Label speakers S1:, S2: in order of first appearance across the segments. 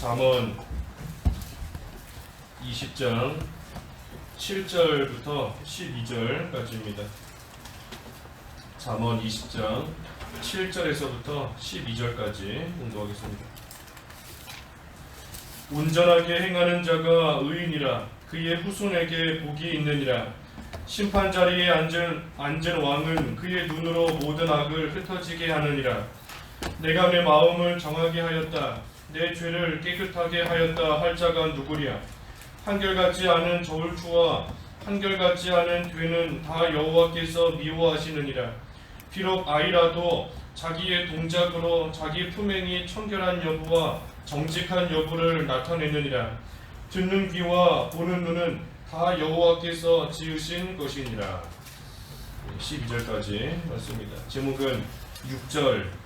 S1: 잠언 20장 7절부터 12절까지입니다. 잠언 20장 7절에서부터 12절까지 공부하겠습니다. 온전하게 행하는 자가 의인이라. 그의 후손에게 복이 있느니라. 심판자리에 앉은 왕은 그의 눈으로 모든 악을 흩어지게 하느니라. 내가 내 마음을 정하게 하였다. 내 죄를 깨끗하게 하였다 할 자가 누구랴. 한결같지 않은 저울추와 한결같지 않은 되는 다 여호와께서 미워하시느니라. 비록 아이라도 자기의 동작으로 자기 품행이 청결한 여부와 정직한 여부를 나타내느니라. 듣는 귀와 보는 눈은 다 여호와께서 지으신 것이니라. 12절까지 맞습니다. 제목은 6절,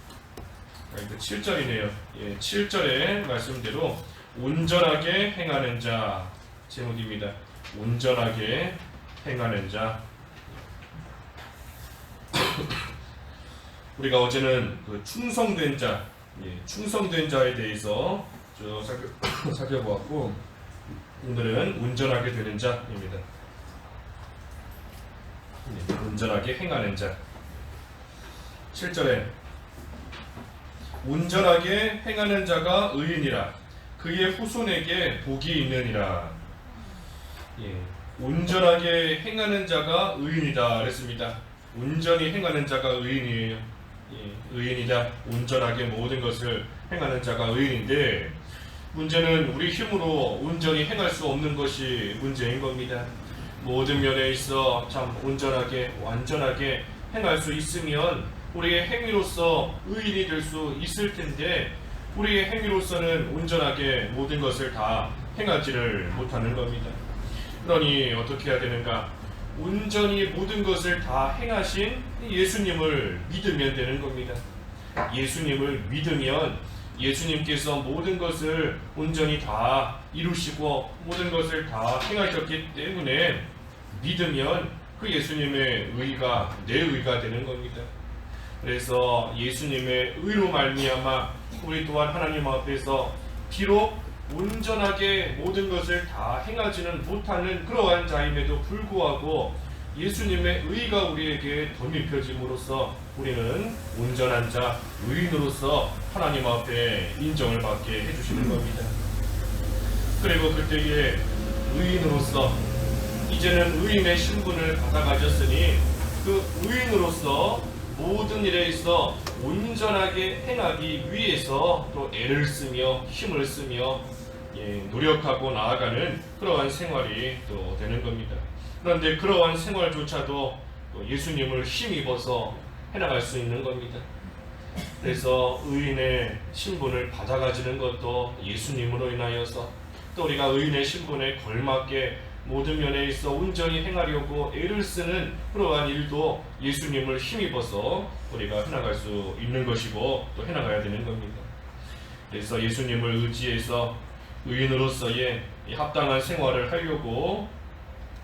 S1: 그러니까 7절이네요. 7절의 말씀대로 온전하게 행하는 자 제목입니다. 온전하게 행하는 자. 우리가 어제는 그 충성된 자, 충성된 자에 대해서 쭉 살펴보았고, 오늘은 온전하게 되는 자입니다. 온전하게 행하는 자. 7절에 온전하게 행하는 자가 의인이라. 그의 후손에게 복이 있느니라. 온전하게 행하는 자가 의인이다 그랬습니다. 온전히 행하는 자가 의인이에요. 의인이다. 온전하게 모든 것을 행하는 자가 의인인데, 문제는 우리 힘으로 온전히 행할 수 없는 것이 문제인 겁니다. 모든 면에 있어 참 온전하게 완전하게 행할 수 있으면 우리의 행위로서 의인이 될 수 있을 텐데, 우리의 행위로서는 온전하게 모든 것을 다 행하지를 못하는 겁니다. 그러니 어떻게 해야 되는가? 온전히 모든 것을 다 행하신 예수님을 믿으면 되는 겁니다. 예수님을 믿으면 예수님께서 모든 것을 온전히 다 이루시고 모든 것을 다 행하셨기 때문에 믿으면 그 예수님의 의가 내 의가 되는 겁니다. 그래서 예수님의 의로 말미암아 우리 또한 하나님 앞에서 비록 온전하게 모든 것을 다 행하지는 못하는 그러한 자임에도 불구하고 예수님의 의가 우리에게 덧입혀짐으로써 우리는 온전한 자, 의인으로서 하나님 앞에 인정을 받게 해주시는 겁니다. 그리고 그때에 의인으로서 이제는 의인의 신분을 받아가졌으니 그 의인으로서 모든 일에 있어 온전하게 행하기 위해서 또 애를 쓰며 힘을 쓰며 노력하고 나아가는 그러한 생활이 또 되는 겁니다. 그런데 그러한 생활조차도 또 예수님을 힘입어서 해나갈 수 있는 겁니다. 그래서 의인의 신분을 받아가지는 것도 예수님으로 인하여서, 또 우리가 의인의 신분에 걸맞게 모든 면에 있어 온전히 행하려고 애를 쓰는 그러한 일도 예수님을 힘입어서 우리가 해나갈 수 있는 것이고 또 해나가야 되는 겁니다. 그래서 예수님을 의지해서 의인으로서의 합당한 생활을 하려고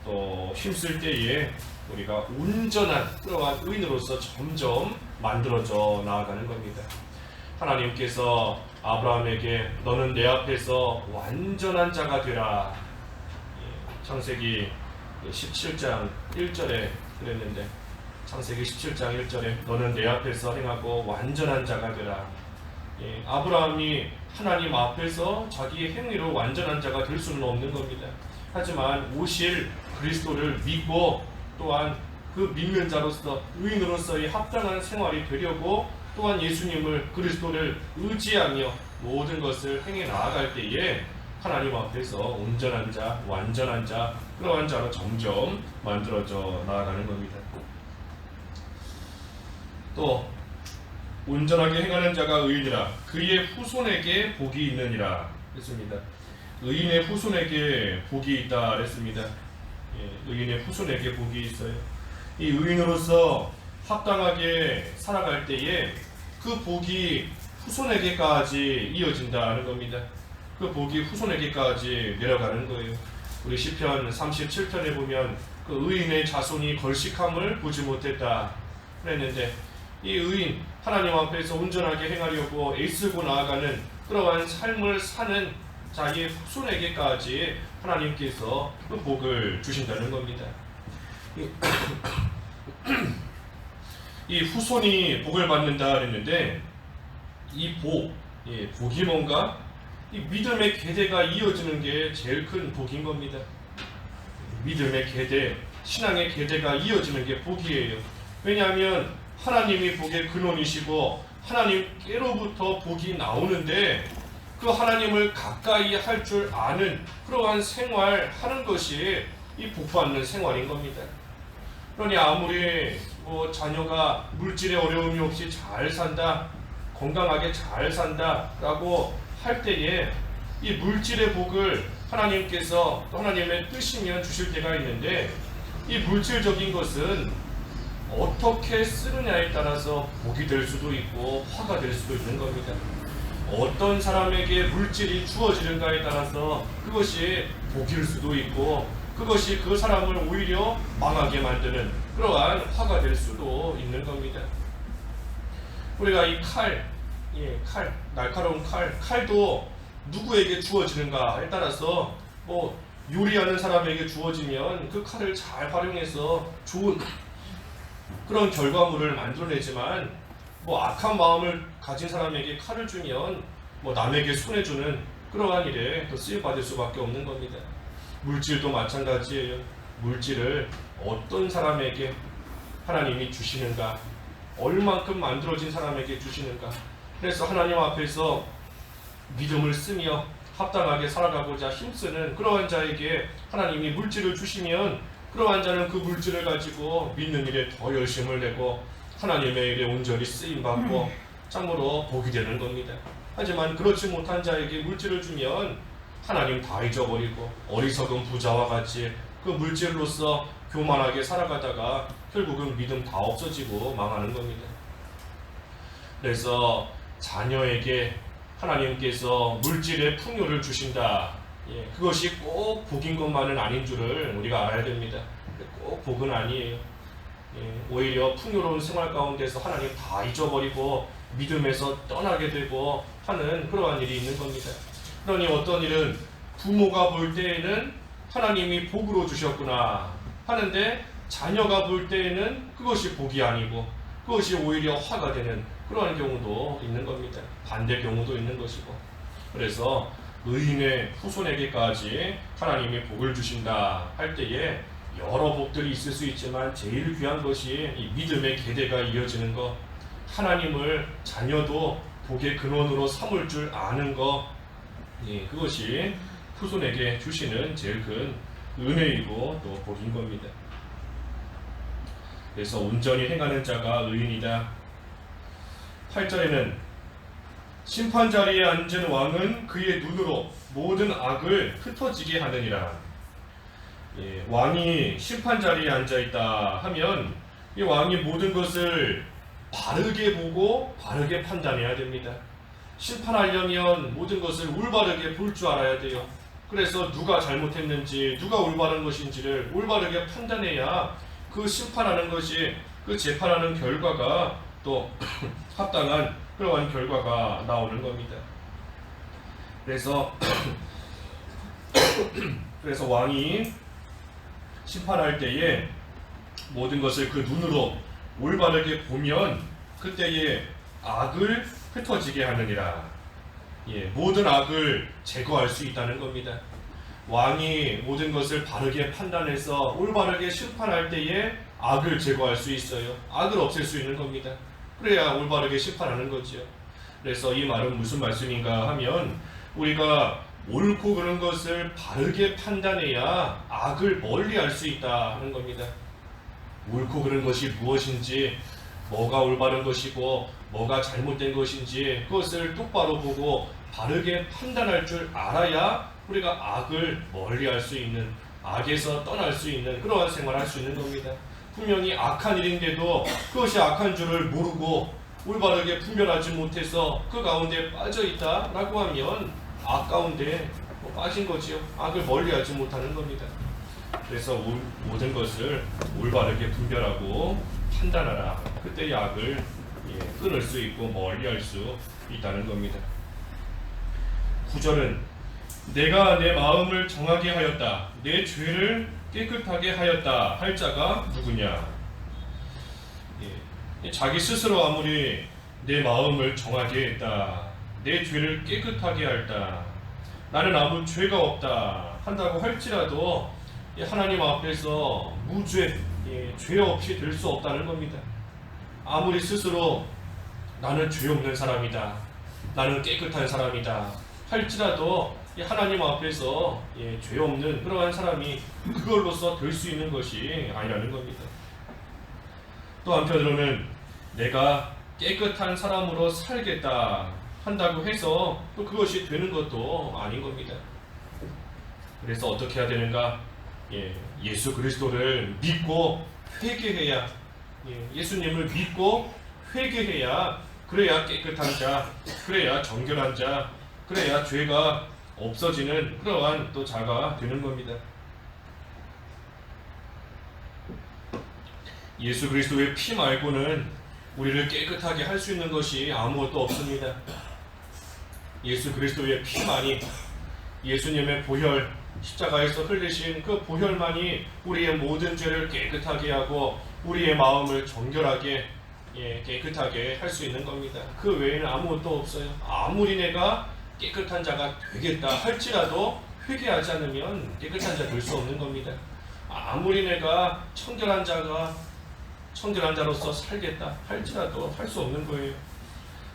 S1: 또 힘쓸 때에 우리가 온전한 그러한 의인으로서 점점 만들어져 나아가는 겁니다. 하나님께서 아브라함에게 너는 내 앞에서 완전한 자가 되라. 창세기 17장 1절에 그랬는데, 창세기 17장 1절에 너는 내 앞에서 행하고 완전한 자가 되라. 아브라함이 하나님 앞에서 자기의 행위로 완전한 자가 될 수는 없는 겁니다. 하지만 오실 그리스도를 믿고 또한 그 믿는 자로서 의인으로서의 합당한 생활이 되려고 또한 예수님을 그리스도를 의지하며 모든 것을 행해 나아갈 때에 하나님 앞에서 온전한 자, 완전한 자, 그러한 자로 점점 만들어져 나아가는 겁니다. 또 온전하게 행하는 자가 의인이라. 그의 후손에게 복이 있느니라 했습니다. 의인의 후손에게 복이 있다 했습니다. 의인의 후손에게 복이 있어요. 이 의인으로서 합당하게 살아갈 때에 그 복이 후손에게까지 이어진다는 겁니다. 그 복이 후손에게까지 내려가는 거예요. 우리 시편 37편에 보면 그 의인의 자손이 걸식함을 보지 못했다 그랬는데, 이 의인 하나님 앞에서 온전하게 행하려고 애쓰고 나아가는 그러한 삶을 사는 자기의 후손에게까지 하나님께서 그 복을 주신다는 겁니다. 이 후손이 복을 받는다 그랬는데 이 복이 뭔가? 이 믿음의 계대가 이어지는 게 제일 큰 복인 겁니다. 믿음의 계대, 신앙의 계대가 이어지는 게 복이에요. 왜냐하면 하나님이 복의 근원이시고 하나님께로부터 복이 나오는데 그 하나님을 가까이 할 줄 아는 그러한 생활하는 것이 이 복받는 생활인 겁니다. 그러니 아무리 자녀가 물질의 어려움이 없이 잘 산다, 건강하게 잘 산다 라고 할 때에 이 물질의 복을 하나님께서 또 하나님의 뜻이면 주실 때가 있는데 이 물질적인 것은 어떻게 쓰느냐에 따라서 복이 될 수도 있고 화가 될 수도 있는 겁니다. 어떤 사람에게 물질이 주어지는가에 따라서 그것이 복일 수도 있고 그것이 그 사람을 오히려 망하게 만드는 그러한 화가 될 수도 있는 겁니다. 우리가 이 날카로운 칼도 누구에게 주어지는가에 따라서 요리하는 사람에게 주어지면 그 칼을 잘 활용해서 좋은 그런 결과물을 만들어내지만 악한 마음을 가진 사람에게 칼을 주면 남에게 손해주는 그러한 일에 더 쓰임받을 수밖에 없는 겁니다. 물질도 마찬가지예요. 물질을 어떤 사람에게 하나님이 주시는가, 얼만큼 만들어진 사람에게 주시는가. 그래서 하나님 앞에서 믿음을 쓰며 합당하게 살아가고자 힘쓰는 그러한 자에게 하나님이 물질을 주시면 그러한 자는 그 물질을 가지고 믿는 일에 더 열심을 내고 하나님의 일에 온전히 쓰임받고 참으로 복이 되는 겁니다. 하지만 그렇지 못한 자에게 물질을 주면 하나님 다 잊어버리고 어리석은 부자와 같이 그 물질로서 교만하게 살아가다가 결국은 믿음 다 없어지고 망하는 겁니다. 그래서 자녀에게 하나님께서 물질의 풍요를 주신다. 그것이 꼭 복인 것만은 아닌 줄을 우리가 알아야 됩니다. 꼭 복은 아니에요. 오히려 풍요로운 생활 가운데서 하나님 다 잊어버리고 믿음에서 떠나게 되고 하는 그러한 일이 있는 겁니다. 그러니 어떤 일은 부모가 볼 때에는 하나님이 복으로 주셨구나 하는데 자녀가 볼 때에는 그것이 복이 아니고 그것이 오히려 화가 되는 그러한 경우도 있는 겁니다. 반대 경우도 있는 것이고. 그래서 의인의 후손에게까지 하나님이 복을 주신다 할 때에 여러 복들이 있을 수 있지만 제일 귀한 것이 이 믿음의 계대가 이어지는 것, 하나님을 자녀도 복의 근원으로 삼을 줄 아는 것, 그것이 후손에게 주시는 제일 큰 은혜이고 또 복인 겁니다. 그래서 온전히 행하는 자가 의인이다. 8절에는 심판자리에 앉은 왕은 그의 눈으로 모든 악을 흩어지게 하느니라. 왕이 심판자리에 앉아있다 하면 이 왕이 모든 것을 바르게 보고 바르게 판단해야 됩니다. 심판하려면 모든 것을 올바르게 볼 줄 알아야 돼요. 그래서 누가 잘못했는지 누가 올바른 것인지를 올바르게 판단해야 그 심판하는 것이 그 재판하는 결과가 또 합당한 그러한 결과가 나오는 겁니다. 그래서 왕이 심판할 때에 모든 것을 그 눈으로 올바르게 보면 그때에 악을 흩어지게 하느니라. 모든 악을 제거할 수 있다는 겁니다. 왕이 모든 것을 바르게 판단해서 올바르게 심판할 때에 악을 제거할 수 있어요. 악을 없앨 수 있는 겁니다. 그래야 올바르게 심판하는 거지요. 그래서 이 말은 무슨 말씀인가 하면 우리가 옳고 그른 것을 바르게 판단해야 악을 멀리할 수 있다 하는 겁니다. 옳고 그른 것이 무엇인지, 뭐가 올바른 것이고 뭐가 잘못된 것인지 그것을 똑바로 보고 바르게 판단할 줄 알아야 우리가 악을 멀리할 수 있는, 악에서 떠날 수 있는 그러한 생활을 할 수 있는 겁니다. 분명히 악한 일인데도 그것이 악한 줄을 모르고 올바르게 분별하지 못해서 그 가운데 빠져있다 라고 하면 악 가운데 빠진 거지요. 악을 멀리하지 못하는 겁니다. 그래서 모든 것을 올바르게 분별하고 판단하라. 그때 악을 끊을 수 있고 멀리할 수 있다는 겁니다. 9절은 내가 내 마음을 정하게 하였다. 내 죄를 깨끗하게 하였다. 할 자가 누구냐? 자기 스스로 아무리 내 마음을 정하게 했다. 내 죄를 깨끗하게 했다. 나는 아무 죄가 없다. 한다고 할지라도 하나님 앞에서 무죄, 죄 없이 될 수 없다는 겁니다. 아무리 스스로 나는 죄 없는 사람이다. 나는 깨끗한 사람이다. 할지라도 하나님 앞에서 죄 없는 그러한 사람이 그걸로서 될 수 있는 것이 아니라는 겁니다. 또 한편으로는 내가 깨끗한 사람으로 살겠다 한다고 해서 또 그것이 되는 것도 아닌 겁니다. 그래서 어떻게 해야 되는가? 예수 그리스도를 믿고 회개해야, 예수님을 믿고 회개해야, 그래야 깨끗한 자, 그래야 정결한 자, 그래야 죄가 없어지는 그러한 또 자가 되는 겁니다. 예수 그리스도의 피 말고는 우리를 깨끗하게 할 수 있는 것이 아무것도 없습니다. 예수 그리스도의 피만이, 예수님의 보혈, 십자가에서 흘리신 그 보혈만이 우리의 모든 죄를 깨끗하게 하고 우리의 마음을 정결하게, 깨끗하게 할 수 있는 겁니다. 그 외에는 아무것도 없어요. 아무리 내가 깨끗한 자가 되겠다 할지라도 회개하지 않으면 깨끗한 자 될 수 없는 겁니다. 아무리 내가 청결한 자로서 살겠다 할지라도 할 수 없는 거예요.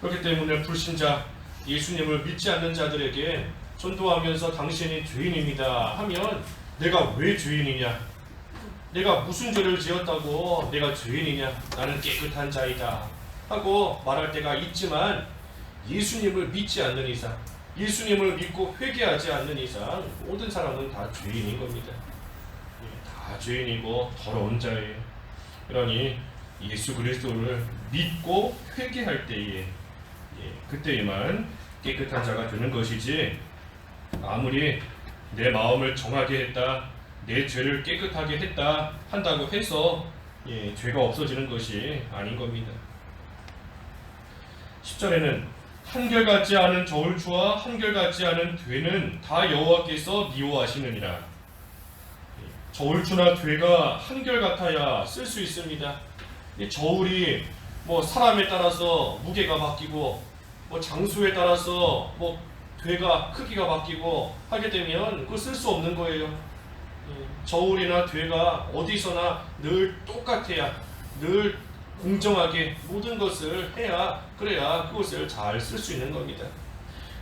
S1: 그렇기 때문에 불신자, 예수님을 믿지 않는 자들에게 전도하면서 당신이 죄인입니다 하면 내가 왜 죄인이냐? 내가 무슨 죄를 지었다고 내가 죄인이냐? 나는 깨끗한 자이다 하고 말할 때가 있지만 예수님을 믿지 않는 이상, 예수님을 믿고 회개하지 않는 이상 모든 사람은 다 죄인인 겁니다. 다 죄인이고 더러운 자예요. 그러니 예수 그리스도를 믿고 회개할 때에 그때에만 깨끗한 자가 되는 것이지, 아무리 내 마음을 정하게 했다, 내 죄를 깨끗하게 했다 한다고 해서 죄가 없어지는 것이 아닌 겁니다. 10절에는 한결같지 않은 저울추와 한결같지 않은 되는 다 여호와께서 미워하시느니라. 저울추나 되가 한결같아야 쓸 수 있습니다. 이 저울이 사람에 따라서 무게가 바뀌고 장수에 따라서 되가 크기가 바뀌고 하게 되면 그거 쓸 수 없는 거예요. 저울이나 되가 어디서나 늘 똑같아야, 늘 공정하게 모든 것을 해야, 그래야 그것을 잘 쓸 수 있는 겁니다.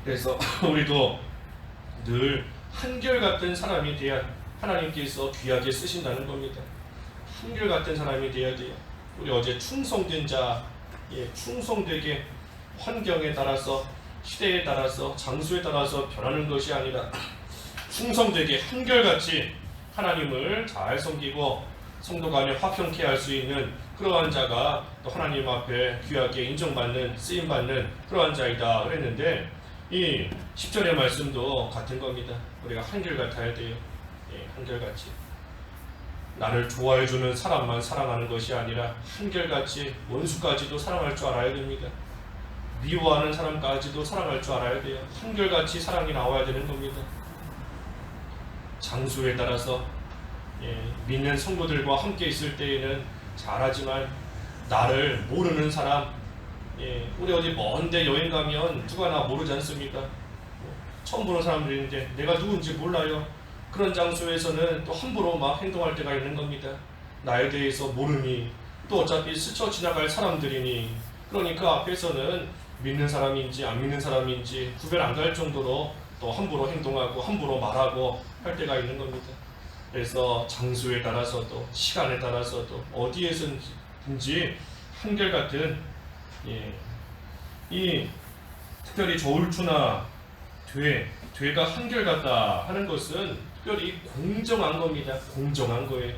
S1: 그래서 우리도 늘 한결같은 사람이 돼야 하나님께서 귀하게 쓰신다는 겁니다. 한결같은 사람이 돼야 돼요. 우리 어제 충성된 자, 충성되게 환경에 따라서, 시대에 따라서, 장소에 따라서 변하는 것이 아니라 충성되게 한결같이 하나님을 잘 섬기고 성도 간에 화평케 할 수 있는 그러한 자가 또 하나님 앞에 귀하게 인정받는, 쓰임받는 그러한 자이다 그랬는데, 이 10절의 말씀도 같은 겁니다. 우리가 한결같아야 돼요. 한결같이 나를 좋아해주는 사람만 사랑하는 것이 아니라 한결같이 원수까지도 사랑할 줄 알아야 됩니다. 미워하는 사람까지도 사랑할 줄 알아야 돼요. 한결같이 사랑이 나와야 되는 겁니다. 장소에 따라서 믿는 성도들과 함께 있을 때에는 잘하지만 나를 모르는 사람, 우리 어디 먼데 여행 가면 누가 나 모르지 않습니까? 처음 보는 사람들인데 내가 누군지 몰라요. 그런 장소에서는 또 함부로 막 행동할 때가 있는 겁니다. 나에 대해서 모르니, 또 어차피 스쳐 지나갈 사람들이니, 그러니 그 앞에서는 믿는 사람인지 안 믿는 사람인지 구별 안 갈 정도로 또 함부로 행동하고 함부로 말하고 할 때가 있는 겁니다. 그래서 장소에 따라서도 시간에 따라서도 어디에서든지 한결같은, 이 특별히 저울추나 되가 한결같다 하는 것은 특별히 공정한 겁니다. 공정한 거예요.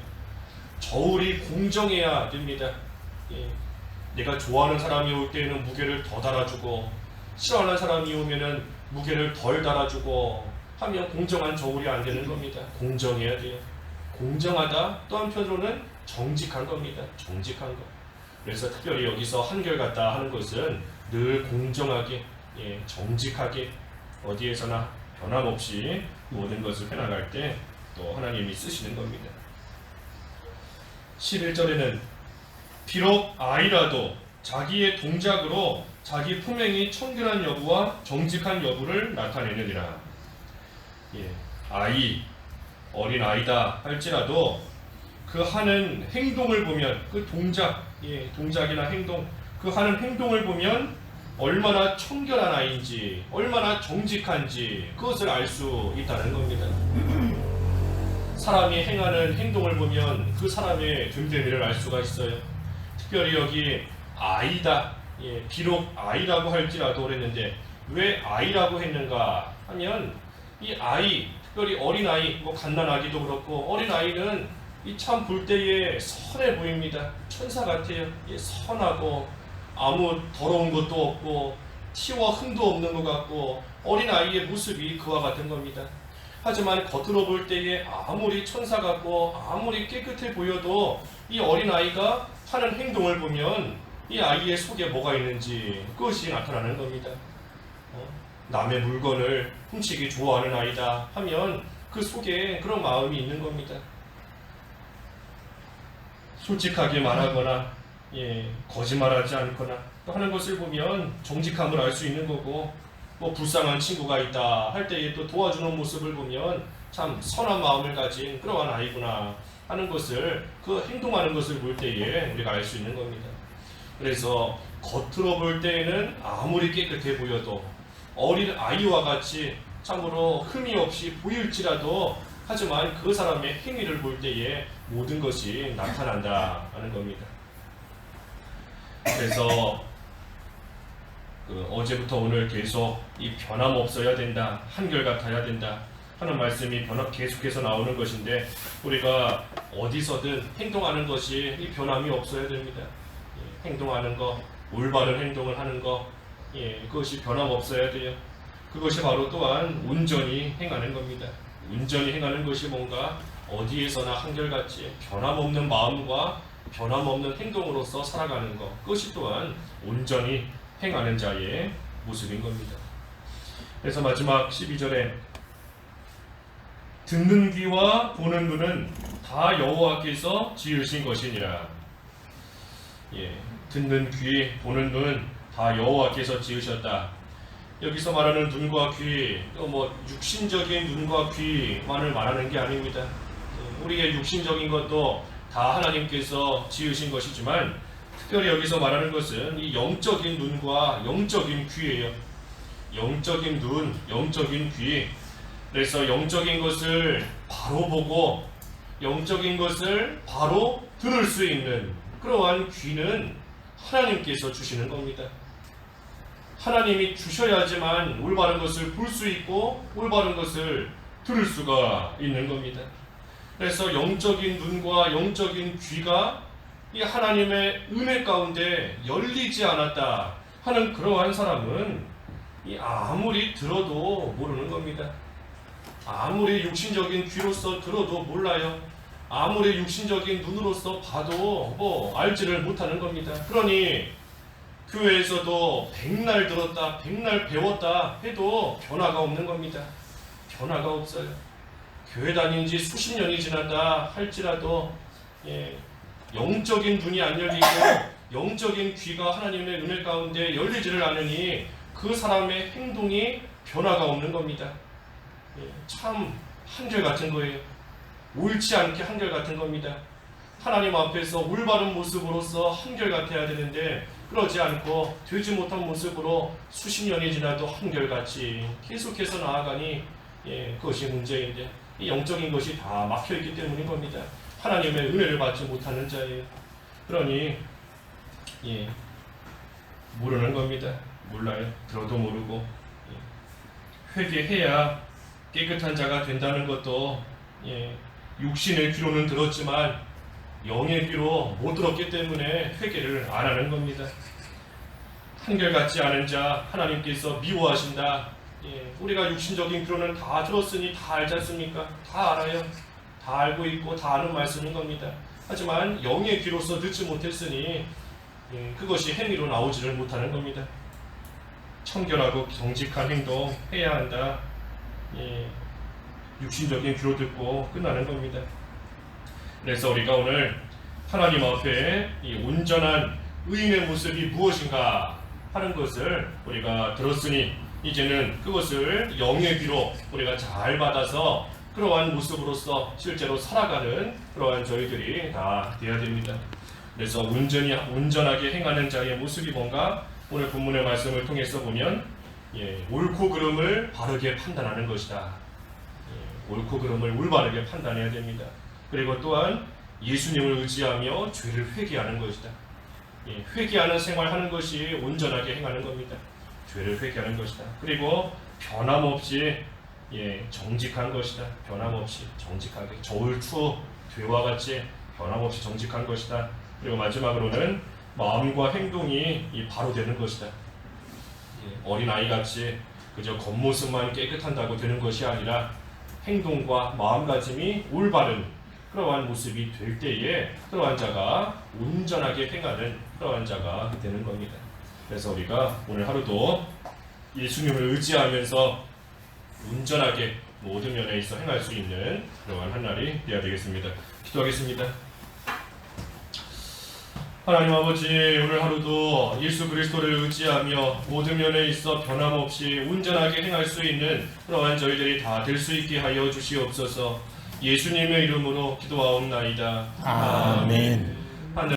S1: 저울이 공정해야 됩니다. 내가 좋아하는 사람이 올 때에는 무게를 더 달아주고, 싫어하는 사람이 오면은 무게를 덜 달아주고 하면 공정한 저울이 안 되는 겁니다. 공정해야 돼요. 공정하다, 또 한편으로는 정직한 겁니다. 정직한 것. 그래서 특별히 여기서 한결같다 하는 것은 늘 공정하게, 정직하게, 어디에서나 변함없이 모든 것을 해나갈 때 또 하나님이 쓰시는 겁니다. 11절에는 비록 아이라도 자기의 동작으로 자기 품행이 청결한 여부와 정직한 여부를 나타내느니라. 아이, 어린 아이다 할지라도 그 하는 행동을 보면 그 동작이나 행동, 그 하는 행동을 보면 얼마나 청결한 아이인지, 얼마나 정직한지 그것을 알 수 있다는 겁니다. 사람이 행하는 행동을 보면 그 사람의 됨됨이를 알 수가 있어요. 특별히 여기 아이다, 비록 아이라고 할지라도 그랬는데 왜 아이라고 했는가 하면 이 아이, 특별히 어린아이, 갓난아기도 그렇고 어린아이는 이 참 볼 때에 선해 보입니다. 천사 같아요. 선하고 아무 더러운 것도 없고 티와 흠도 없는 것 같고 어린아이의 모습이 그와 같은 겁니다. 하지만 겉으로 볼 때에 아무리 천사 같고 아무리 깨끗해 보여도 이 어린아이가 하는 행동을 보면 이 아이의 속에 뭐가 있는지 그것이 나타나는 겁니다. 남의 물건을 훔치기 좋아하는 아이다 하면 그 속에 그런 마음이 있는 겁니다. 솔직하게 말하거나 거짓말하지 않거나 또 하는 것을 보면 정직함을 알 수 있는 거고, 불쌍한 친구가 있다 할 때에 또 도와주는 모습을 보면 참 선한 마음을 가진 그러한 아이구나 하는 것을, 그 행동하는 것을 볼 때에 우리가 알 수 있는 겁니다. 그래서 겉으로 볼 때에는 아무리 깨끗해 보여도 어린 아이와 같이 참으로 흠이 없이 보일지라도 하지만 그 사람의 행위를 볼 때에 모든 것이 나타난다 하는 겁니다. 그래서 어제부터 오늘 계속 이 변함없어야 된다, 한결같아야 된다 하는 말씀이 계속해서 나오는 것인데, 우리가 어디서든 행동하는 것이 이 변함이 없어야 됩니다. 행동하는 거, 올바른 행동을 하는 거, 그것이 변함없어야 돼요. 그것이 바로 또한 온전히 행하는 겁니다. 온전히 행하는 것이 뭔가 어디에서나 한결같이 변함없는 마음과 변함없는 행동으로서 살아가는 것, 그것이 또한 온전히 행하는 자의 모습인 겁니다. 그래서 마지막 12절에 듣는 귀와 보는 눈은 다 여호와께서 지으신 것이니라. 듣는 귀, 보는 눈 다 여호와께서 지으셨다. 여기서 말하는 눈과 귀, 또 육신적인 눈과 귀만을 말하는 게 아닙니다. 우리의 육신적인 것도 다 하나님께서 지으신 것이지만, 특별히 여기서 말하는 것은 이 영적인 눈과 영적인 귀예요. 영적인 눈, 영적인 귀. 그래서 영적인 것을 바로 보고 영적인 것을 바로 들을 수 있는 그러한 귀는 하나님께서 주시는 겁니다. 하나님이 주셔야지만 올바른 것을 볼 수 있고 올바른 것을 들을 수가 있는 겁니다. 그래서 영적인 눈과 영적인 귀가 이 하나님의 은혜 가운데 열리지 않았다 하는 그러한 사람은 아무리 들어도 모르는 겁니다. 아무리 육신적인 귀로서 들어도 몰라요. 아무리 육신적인 눈으로서 봐도 알지를 못하는 겁니다. 그러니 교회에서도 백날 들었다, 백날 배웠다 해도 변화가 없는 겁니다. 변화가 없어요. 교회 다닌 지 수십 년이 지났다 할지라도 영적인 눈이 안 열리고 영적인 귀가 하나님의 은혜 가운데 열리지를 않으니 그 사람의 행동이 변화가 없는 겁니다. 참 한결같은 거예요. 옳지 않게 한결같은 겁니다. 하나님 앞에서 올바른 모습으로서 한결같아야 되는데 그러지 않고 되지 못한 모습으로 수십 년이 지나도 한결같이 계속해서 나아가니 그것이 문제인데, 이 영적인 것이 다 막혀있기 때문인 겁니다. 하나님의 은혜를 받지 못하는 자예요. 그러니 모르는 겁니다. 몰라요. 들어도 모르고. 회개해야 깨끗한 자가 된다는 것도 육신의 귀로는 들었지만 영의 귀로 못 들었기 때문에 회개를 안 하는 겁니다. 한결같지 않은 자 하나님께서 미워하신다. 우리가 육신적인 귀로는 다 들었으니 다 알지 않습니까? 다 알아요. 다 알고 있고 다 아는 말씀인 겁니다. 하지만 영의 귀로서 듣지 못했으니 그것이 행위로 나오지를 못하는 겁니다. 청결하고 정직한 행동 해야 한다. 예, 육신적인 귀로 듣고 끝나는 겁니다. 그래서 우리가 오늘 하나님 앞에 이 온전한 의인의 모습이 무엇인가 하는 것을 우리가 들었으니 이제는 그것을 영의 귀로 우리가 잘 받아서 그러한 모습으로서 실제로 살아가는 그러한 저희들이 다 되어야 됩니다. 그래서 온전하게 행하는 자의 모습이 뭔가 오늘 본문의 말씀을 통해서 보면 옳고 그름을 바르게 판단하는 것이다. 옳고 그름을 올바르게 판단해야 됩니다. 그리고 또한 예수님을 의지하며 죄를 회개하는 것이다. 회개하는 생활하는 것이 온전하게 행하는 겁니다. 죄를 회개하는 것이다. 그리고 변함없이 정직한 것이다. 변함없이 정직하게 저울투 되와 같이 변함없이 정직한 것이다. 그리고 마지막으로는 마음과 행동이 바로 되는 것이다. 어린아이같이 그저 겉모습만 깨끗한다고 되는 것이 아니라 행동과 마음가짐이 올바른 그러한 모습이 될 때에 그러한 자가 온전하게 행하는 그러한 자가 되는 겁니다. 그래서 우리가 오늘 하루도 예수님을 의지하면서 온전하게 모든 면에 있어 행할 수 있는 그러한 한 날이 되어야 되겠습니다. 기도하겠습니다. 하나님 아버지, 오늘 하루도 예수 그리스도를 의지하며 모든 면에 있어 변함없이 온전하게 행할 수 있는 그러한 저희들이 다 될 수 있게 하여 주시옵소서. 예수님의 이름으로 기도하옵나이다.
S2: 아멘.